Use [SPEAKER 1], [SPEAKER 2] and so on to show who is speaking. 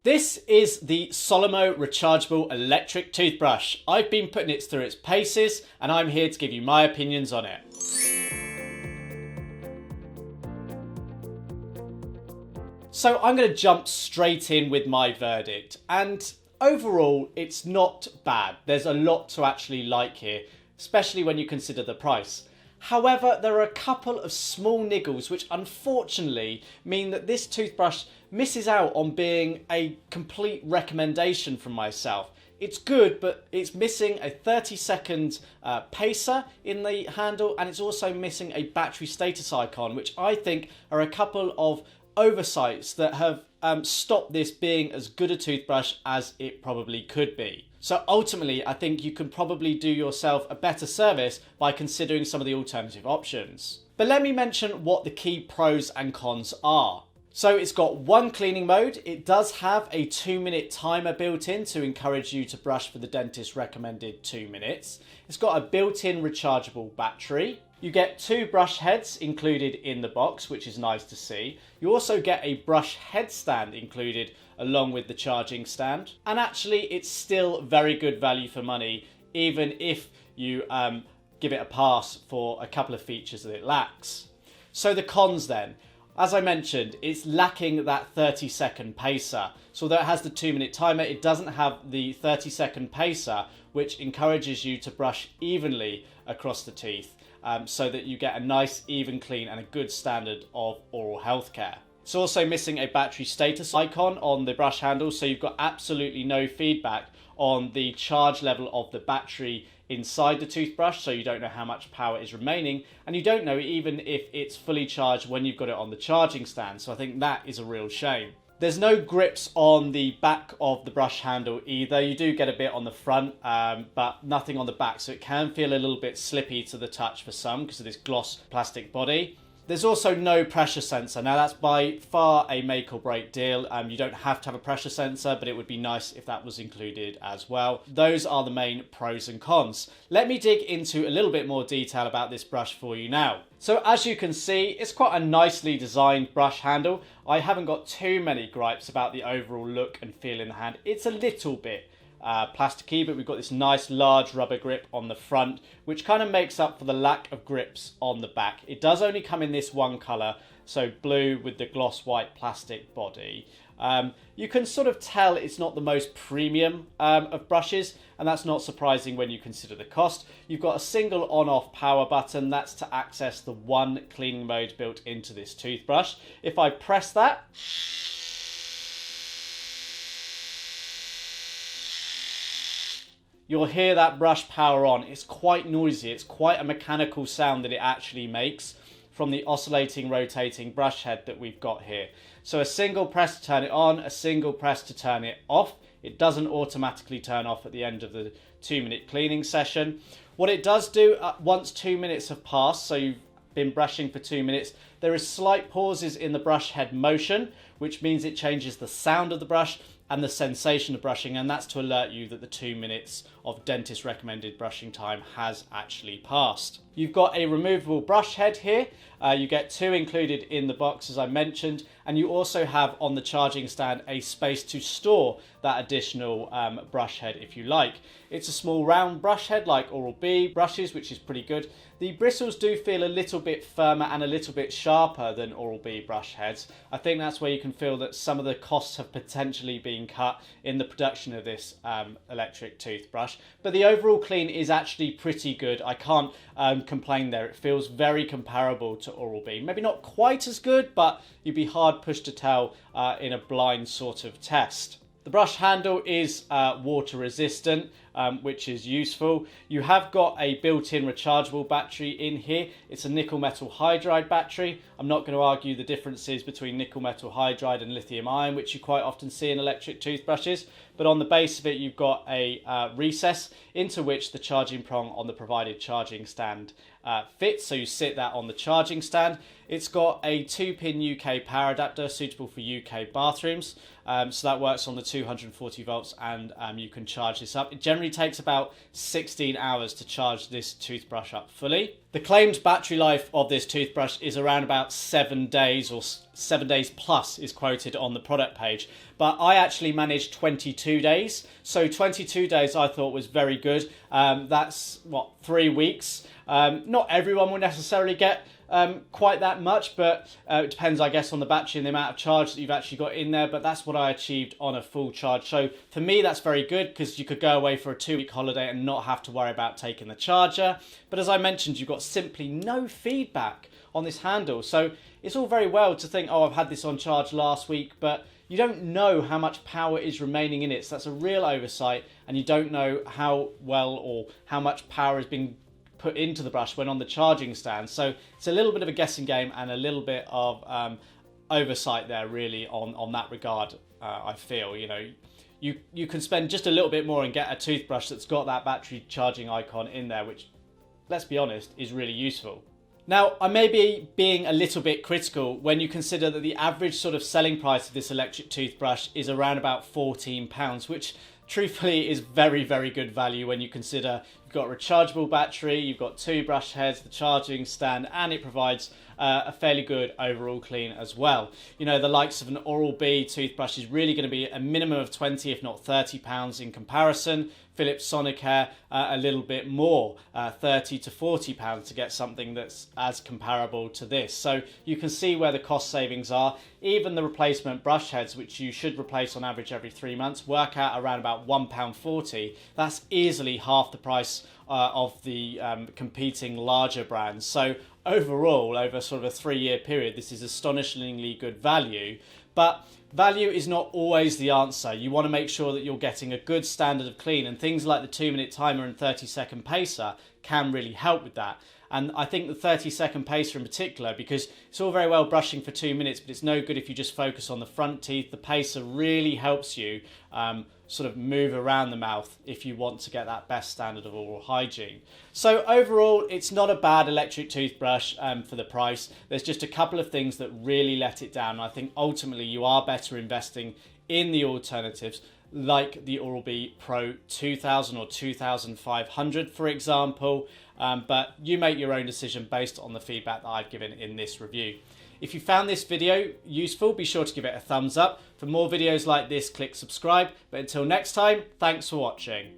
[SPEAKER 1] This is the Solimo Rechargeable Electric Toothbrush. I've been putting it through its paces and I'm here to give you my opinions on it. So I'm going to jump straight in with my verdict, and overall it's not bad. There's a lot to actually like here, especially when you consider the price. However, there are a couple of small niggles which unfortunately mean that this toothbrush misses out on being a complete recommendation from myself. It's good, but it's missing a 30-second pacer in the handle, and it's also missing a battery status icon, which I think are a couple of oversights that have stopped this being as good a toothbrush as it probably could be. So ultimately, I think you can probably do yourself a better service by considering some of the alternative options. But let me mention what the key pros and cons are. So it's got one cleaning mode. It does have a 2-minute timer built in to encourage you to brush for the dentist recommended 2 minutes. It's got a built-in rechargeable battery. You get 2 brush heads included in the box, which is nice to see. You also get a brush headstand included along with the charging stand. And actually, it's still very good value for money, even if you give it a pass for a couple of features that it lacks. So the cons then. As I mentioned, it's lacking that 30-second pacer. So although it has the 2-minute timer, it doesn't have the 30-second pacer, which encourages you to brush evenly across the teeth. So that you get a nice even clean and a good standard of oral health care. It's also missing a battery status icon on the brush handle, so you've got absolutely no feedback on the charge level of the battery inside the toothbrush, so you don't know how much power is remaining, and you don't know even if it's fully charged when you've got it on the charging stand, so I think that is a real shame. There's no grips on the back of the brush handle either. You do get a bit on the front, but nothing on the back, so it can feel a little bit slippy to the touch for some because of this gloss plastic body. There's also no pressure sensor. Now that's by far a make or break deal. You don't have to have a pressure sensor, but it would be nice if that was included as well. Those are the main pros and cons. Let me dig into a little bit more detail about this brush for you now. So as you can see, it's quite a nicely designed brush handle. I haven't got too many gripes about the overall look and feel in the hand. It's a little bit plasticky, but we've got this nice large rubber grip on the front, which kind of makes up for the lack of grips on the back. It does only come in this one colour, so blue with the gloss white plastic body. You can sort of tell it's not the most premium of brushes, and that's not surprising when you consider the cost. You've got a single on-off power button. That's to access the one cleaning mode built into this toothbrush. If I press that, you'll hear that brush power on. It's quite noisy. It's quite a mechanical sound that it actually makes from the oscillating-rotating brush head that we've got here. So a single press to turn it on, a single press to turn it off. It doesn't automatically turn off at the end of the 2-minute cleaning session. What it does do, once 2 minutes have passed, so you've been brushing for 2 minutes, there is slight pauses in the brush head motion, which means it changes the sound of the brush and the sensation of brushing, and that's to alert you that the 2 minutes of dentist recommended brushing time has actually passed. You've got a removable brush head here. You get 2 included in the box, as I mentioned, and you also have on the charging stand a space to store that additional brush head if you like. It's a small round brush head like Oral-B brushes, which is pretty good. The bristles do feel a little bit firmer and a little bit sharper than Oral-B brush heads. I think that's where you can feel that some of the costs have potentially been cut in the production of this electric toothbrush. But the overall clean is actually pretty good. I can't complain there. It feels very comparable to Oral-B. Maybe not quite as good, but you'd be hard pushed to tell in a blind sort of test. The brush handle is water resistant, which is useful. You have got a built-in rechargeable battery in here. It's a nickel metal hydride battery. I'm not going to argue the differences between nickel metal hydride and lithium ion, which you quite often see in electric toothbrushes. But on the base of it, you've got a recess into which the charging prong on the provided charging stand fits. So you sit that on the charging stand. It's got a 2-pin UK power adapter suitable for UK bathrooms. So that works on the 240 volts, and you can charge this up. It generally takes about 16 hours to charge this toothbrush up fully. The claimed battery life of this toothbrush is around about 7 days, or 7 days plus is quoted on the product page. but I actually managed 22 days. So 22 days I thought was very good. That's what, 3 weeks. Not everyone will necessarily get quite that much, but it depends, I guess, on the battery and the amount of charge that you've actually got in there, but that's what I achieved on a full charge. So for me, that's very good because you could go away for a 2-week holiday and not have to worry about taking the charger. But as I mentioned, you've got simply no feedback on this handle. So it's all very well to think, oh, I've had this on charge last week, but you don't know how much power is remaining in it. So that's a real oversight, and you don't know how well or how much power is being put into the brush when on the charging stand. So it's a little bit of a guessing game and a little bit of oversight there really on that regard. I feel, you know, you can spend just a little bit more and get a toothbrush that's got that battery charging icon in there, which, let's be honest, is really useful. Now, I may be being a little bit critical when you consider that the average sort of selling price of this electric toothbrush is around about £14, which truthfully is very, very good value when you consider you've got a rechargeable battery, you've got 2 brush heads, the charging stand, and it provides a fairly good overall clean as well. You know, the likes of an Oral-B toothbrush is really going to be a minimum of 20 if not £30 in comparison. Philips Sonicare a little bit more, £30 to £40 to get something that's as comparable to this. So you can see where the cost savings are. Even the replacement brush heads, which you should replace on average every 3 months, work out around about £1.40. That's easily half the price of the competing larger brands. So overall, over sort of a 3-year period, this is astonishingly good value. But value is not always the answer. You want to make sure that you're getting a good standard of clean, and things like the 2-minute timer and 30-second pacer can really help with that. And I think the 30-second pacer in particular, because it's all very well brushing for 2 minutes, but it's no good if you just focus on the front teeth. The pacer really helps you sort of move around the mouth if you want to get that best standard of oral hygiene. So overall, it's not a bad electric toothbrush for the price. There's just a couple of things that really let it down. I think ultimately you are better investing in the alternatives, like the Oral-B Pro 2000 or 2500, for example. But you make your own decision based on the feedback that I've given in this review. If you found this video useful, be sure to give it a thumbs up. For more videos like this, click subscribe. But until next time, thanks for watching.